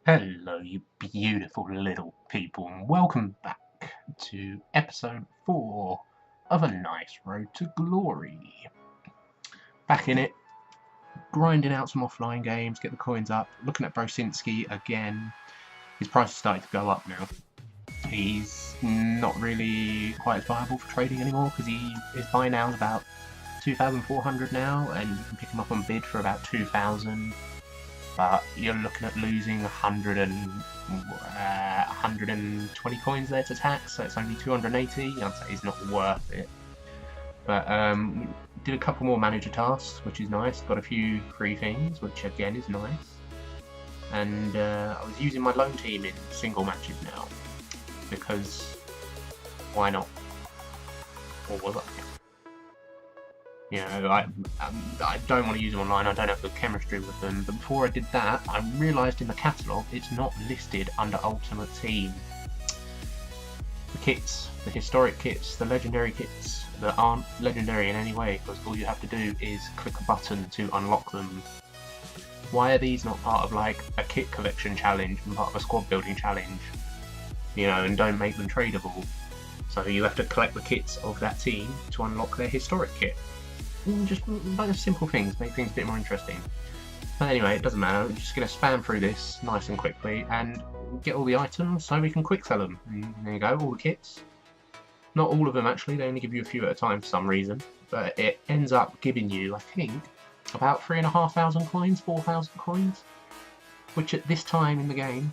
Hello, you beautiful little people, and welcome back to episode 4 of A Nice Road to Glory. Back in it, grinding out some offline games, get the coins up, looking at Brosinski again. His price is starting to go up now. He's not really quite as viable for trading anymore because his buy now is about 2,400 now, and you can pick him up on bid for about 2,000. But you're looking at losing 120 coins there to tax, so it's only 280. I'd say it's not worth it. But did a couple more manager tasks, which is nice. Got a few free things, which again is nice. And I was using my loan team in single matches now, because why not? Or was I? You know, I don't want to use them online, I don't have good chemistry with them, but before I did that, I realised in the catalogue it's not listed under Ultimate Team. The kits, the historic kits, the legendary kits that aren't legendary in any way, because all you have to do is click a button to unlock them. Why are these not part of like a kit collection challenge and part of a squad building challenge? You know, and don't make them tradable. So you have to collect the kits of that team to unlock their historic kit. Just like simple things, make things a bit more interesting. But anyway, it doesn't matter, I'm just going to spam through this nice and quickly and get all the items so we can quick sell them. And there you go, all the kits. Not all of them actually, they only give you a few at a time for some reason. But it ends up giving you, I think, about 3,500 coins, 4,000 coins. Which at this time in the game,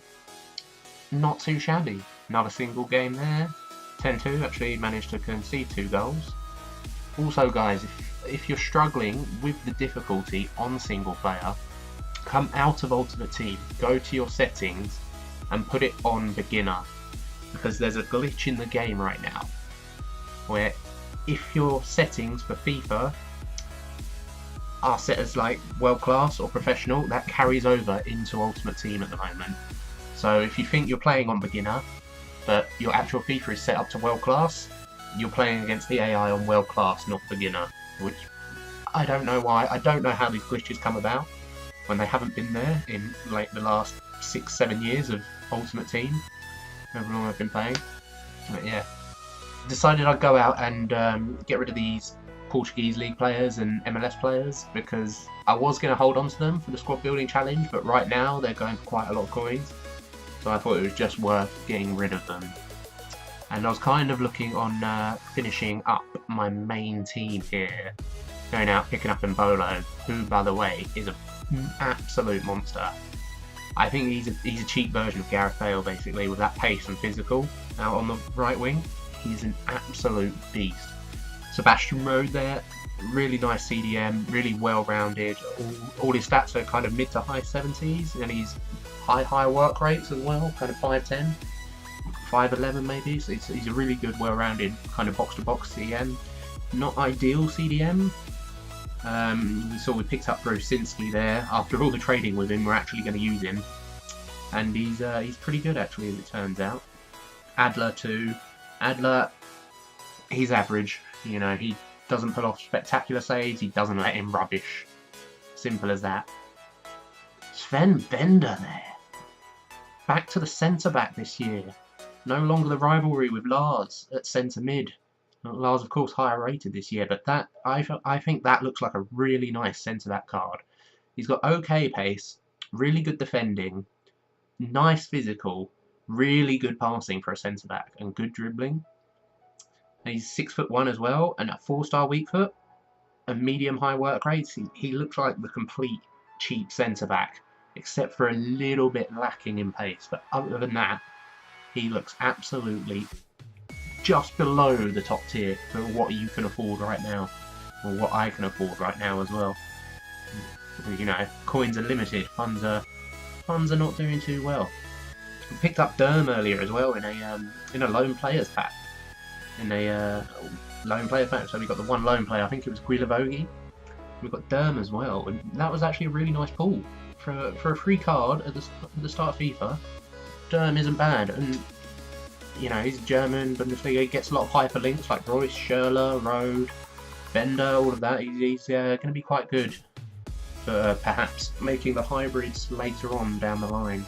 not too shabby. Another single game there. 10-2, actually managed to concede 2 goals. Also guys, if you're struggling with the difficulty on single player, come out of Ultimate Team, go to your settings and put it on beginner, because there's a glitch in the game right now where if your settings for FIFA are set as like world class or professional, that carries over into Ultimate Team at the moment. So if you think you're playing on beginner but your actual FIFA is set up to world class, you're playing against the AI on world class, not beginner, which I don't know why. I don't know how these glitches come about when they haven't been there in like the last 6-7 years of Ultimate Team, however long I've been playing. But yeah, decided I'd go out and get rid of these Portuguese league players and MLS players, because I was going to hold on to them for the squad building challenge, but right now they're going for quite a lot of coins, so I thought it was just worth getting rid of them. And I was kind of looking on finishing up my main team here, going out picking up Mbolo, who by the way is an absolute monster. I think he's a cheap version of Gareth Bale basically, with that pace and physical out on the right wing. He's an absolute beast. Sebastian Rode there, really nice CDM, really well rounded. All his stats are kind of mid to high 70s, and he's high work rates as well, kind of 5'10". 5'11" maybe, so he's a really good, well-rounded kind of box-to-box CDM. Not ideal CDM. We saw we picked up Brosinski there. After all the trading with him, we're actually going to use him, and he's pretty good actually, as it turns out. Adler too. Adler, he's average. You know, he doesn't pull off spectacular saves. He doesn't let in rubbish. Simple as that. Sven Bender there. Back to the centre-back this year. No longer the rivalry with Lars at centre mid. Lars, of course, higher rated this year, but that I think that looks like a really nice centre back card. He's got okay pace, really good defending, nice physical, really good passing for a centre back, and good dribbling. And he's 6'1" as well, and a 4-star weak foot, and medium high work rates. He looks like the complete cheap centre back, except for a little bit lacking in pace. But other than that, he looks absolutely just below the top tier for what you can afford right now, or what I can afford right now as well. You know, coins are limited, funds are not doing too well. We picked up Derm earlier as well in a lone players pack. So we got the one lone player. I think it was Guilavogi. We've got Derm as well, and that was actually a really nice pull for a free card at the start of FIFA. Derm isn't bad, and you know, he's German, Bundesliga, he gets a lot of hyperlinks like Royce, Schürrle, Rode, Bender, all of that. He's going to be quite good for perhaps making the hybrids later on down the line.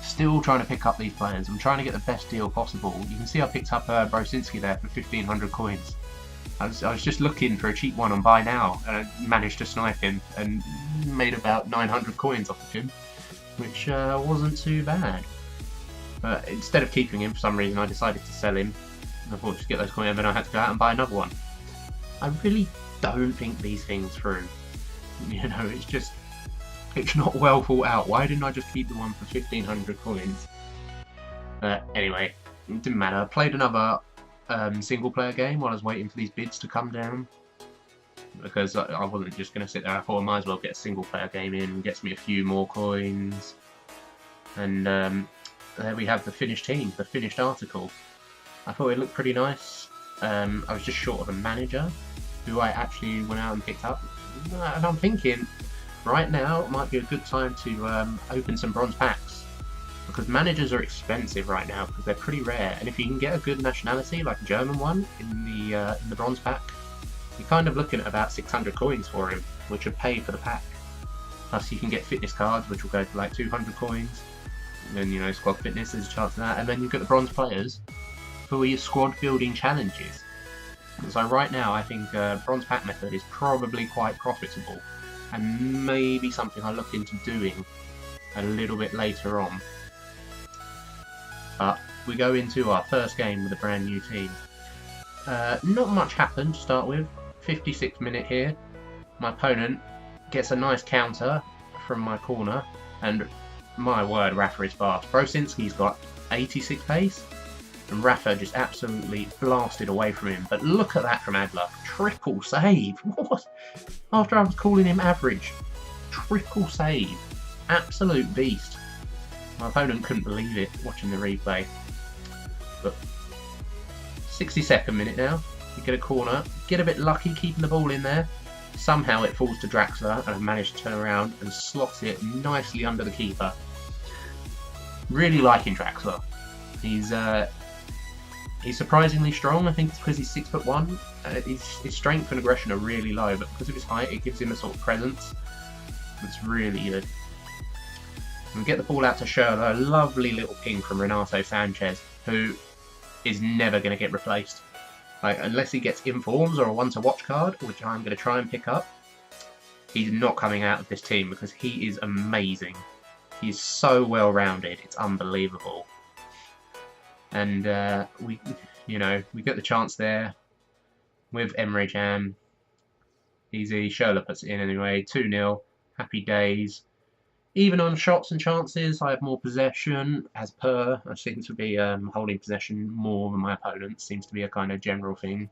Still trying to pick up these players. I'm trying to get the best deal possible. You can see I picked up Brosinski there for 1,500 coins. I was just looking for a cheap one on buy now, and I managed to snipe him and made about 900 coins off of him, which wasn't too bad. But instead of keeping him, for some reason I decided to sell him. I thought just get those coins, and then I had to go out and buy another one. I really don't think these things through. You know, it's not well thought out. Why didn't I just keep the one for 1,500 coins? Anyway, it didn't matter. I played another single player game while I was waiting for these bids to come down, because I wasn't just going to sit there. I thought I might as well get a single player game in, gets me a few more coins, and there we have the finished team, the finished article. I thought it looked pretty nice. I was just short of a manager who I actually went out and picked up, and I'm thinking right now it might be a good time to open some bronze packs, because managers are expensive right now because they're pretty rare, and if you can get a good nationality like a German one in the bronze pack, you're kind of looking at about 600 coins for him, which would pay for the pack. Plus you can get fitness cards, which will go for like 200 coins, and then, you know, squad fitness, there's a chance of that, and then you've got the bronze players for your squad building challenges. So right now I think bronze pack method is probably quite profitable, and maybe something I'll look into doing a little bit later on. But we go into our first game with a brand new team. Not much happened to start with. 56th minute here. My opponent gets a nice counter from my corner, and my word, Rafa is fast. Brosinski's got 86 pace, and Rafa just absolutely blasted away from him. But look at that from Adler. Triple save. What? After I was calling him average. Triple save. Absolute beast. My opponent couldn't believe it watching the replay. But 62nd minute now. You get a corner. Get a bit lucky keeping the ball in there. Somehow it falls to Draxler, and I've managed to turn around and slot it nicely under the keeper. Really liking Draxler. He's surprisingly strong. I think it's because he's 6'1". His strength and aggression are really low, but because of his height, it gives him a sort of presence. It's really good. And get the ball out to Schürrle. A lovely little ping from Renato Sanchez, who is never going to get replaced. Like, unless he gets informs or a one-to-watch card, which I'm going to try and pick up, he's not coming out of this team because he is amazing. He's so well-rounded. It's unbelievable. And we get the chance there with Emre Can. Easy. Schürrle puts it in anyway. 2-0. Happy days. Even on shots and chances, I have more possession, as per. I seem to be holding possession more than my opponent. Seems to be a kind of general thing.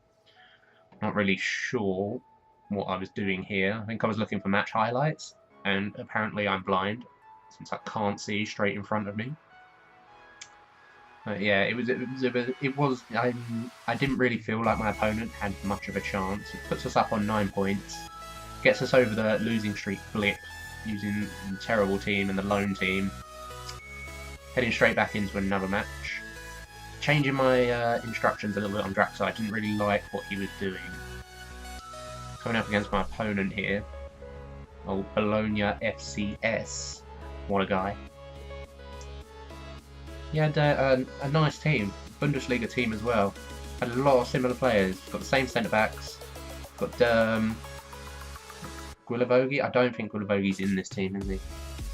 Not really sure what I was doing here. I think I was looking for match highlights, and apparently I'm blind, since I can't see straight in front of me. Yeah, I didn't really feel like my opponent had much of a chance. It puts us up on 9 points, gets us over the losing streak blip, using the terrible team and the lone team. Heading straight back into another match. Changing my instructions a little bit on Draxler. I didn't really like what he was doing. Coming up against my opponent here. Old Bologna FCS. What a guy. He had a nice team. Bundesliga team as well. Had a lot of similar players. Got the same centre-backs. Got Guilavogui. I don't think Guilavogüi's in this team, is he?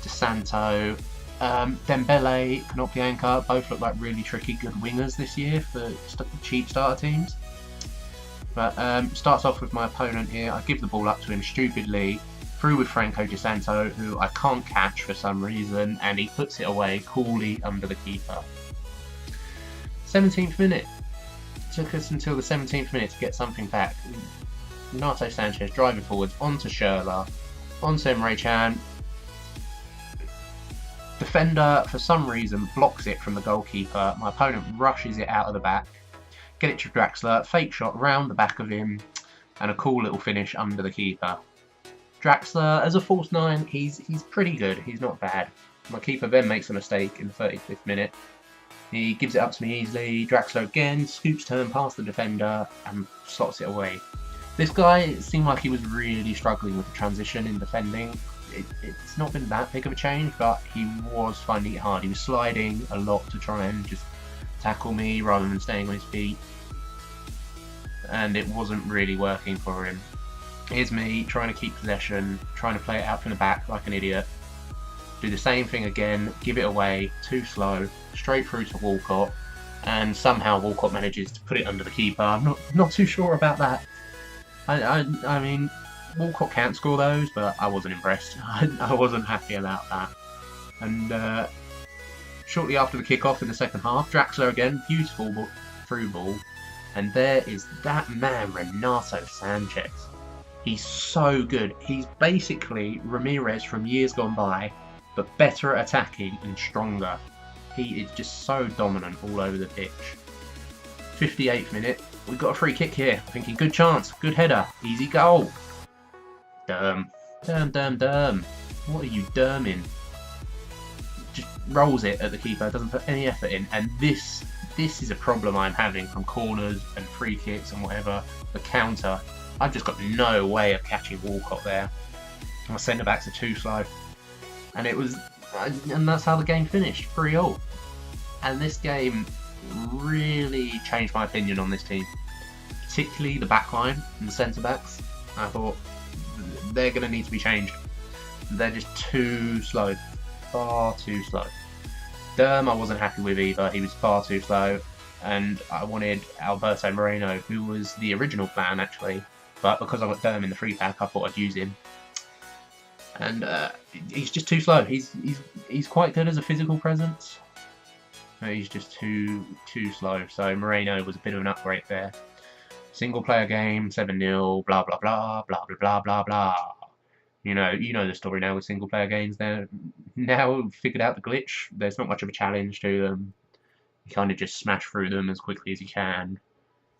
De Santo, Dembele, Konoplyanka, both look like really tricky good wingers this year for cheap starter teams. But starts off with my opponent here. I give the ball up to him stupidly, through with Franco De Santo, who I can't catch for some reason, and he puts it away coolly under the keeper. 17th minute. Took us until the 17th minute to get something back. Renato Sanchez driving forwards onto Schürrle, onto Emre Can. Defender, for some reason, blocks it from the goalkeeper. My opponent rushes it out of the back. Get it to Draxler, fake shot round the back of him, and a cool little finish under the keeper. Draxler, as a false 9, he's pretty good. He's not bad. My keeper then makes a mistake in the 35th minute. He gives it up to me easily. Draxler again, scoops turn past the defender and slots it away. This guy seemed like he was really struggling with the transition in defending. it's not been that big of a change, but he was finding it hard. He was sliding a lot to try and just tackle me rather than staying on his feet, and it wasn't really working for him. Here's me trying to keep possession, trying to play it out from the back like an idiot. Do the same thing again, give it away, too slow, straight through to Walcott, and somehow Walcott manages to put it under the keeper. I'm not too sure about that. I mean, Walcott can't score those, but I wasn't impressed. I wasn't happy about that. And shortly after the kickoff in the second half, Draxler again, beautiful through ball, and there is that man Renato Sanchez. He's so good. He's basically Ramirez from years gone by, but better at attacking and stronger. He is just so dominant all over the pitch. 58th minute, we've got a free kick here. Thinking good chance, good header, easy goal. Derm. What are you derming? Just rolls it at the keeper, doesn't put any effort in, and this is a problem I'm having from corners and free kicks and whatever. The counter, I've just got no way of catching Walcott there. My centre backs are too slow, and that's how the game finished, 3-3. And this game really changed my opinion on this team, particularly the back line and the centre backs. I thought they're going to need to be changed. They're just too slow, far too slow. Derm I wasn't happy with either, he was far too slow, and I wanted Alberto Moreno, who was the original plan actually, but because I got Derm in the free pack I thought I'd use him. And he's just too slow. He's quite good as a physical presence, but he's just too slow. So Moreno was a bit of an upgrade there. Single player game, 7-0, blah blah blah blah blah blah blah blah. You know the story now with single player games. They're now figured out the glitch. There's not much of a challenge to them. You kind of just smash through them as quickly as you can.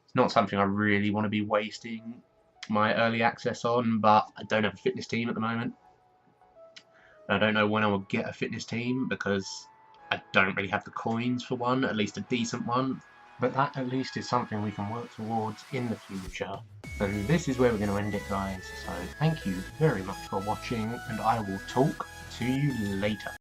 It's not something I really want to be wasting my early access on, but I don't have a fitness team at the moment. I don't know when I will get a fitness team because I don't really have the coins for one, at least a decent one. But that at least is something we can work towards in the future. And this is where we're going to end it, guys. So thank you very much for watching, and I will talk to you later.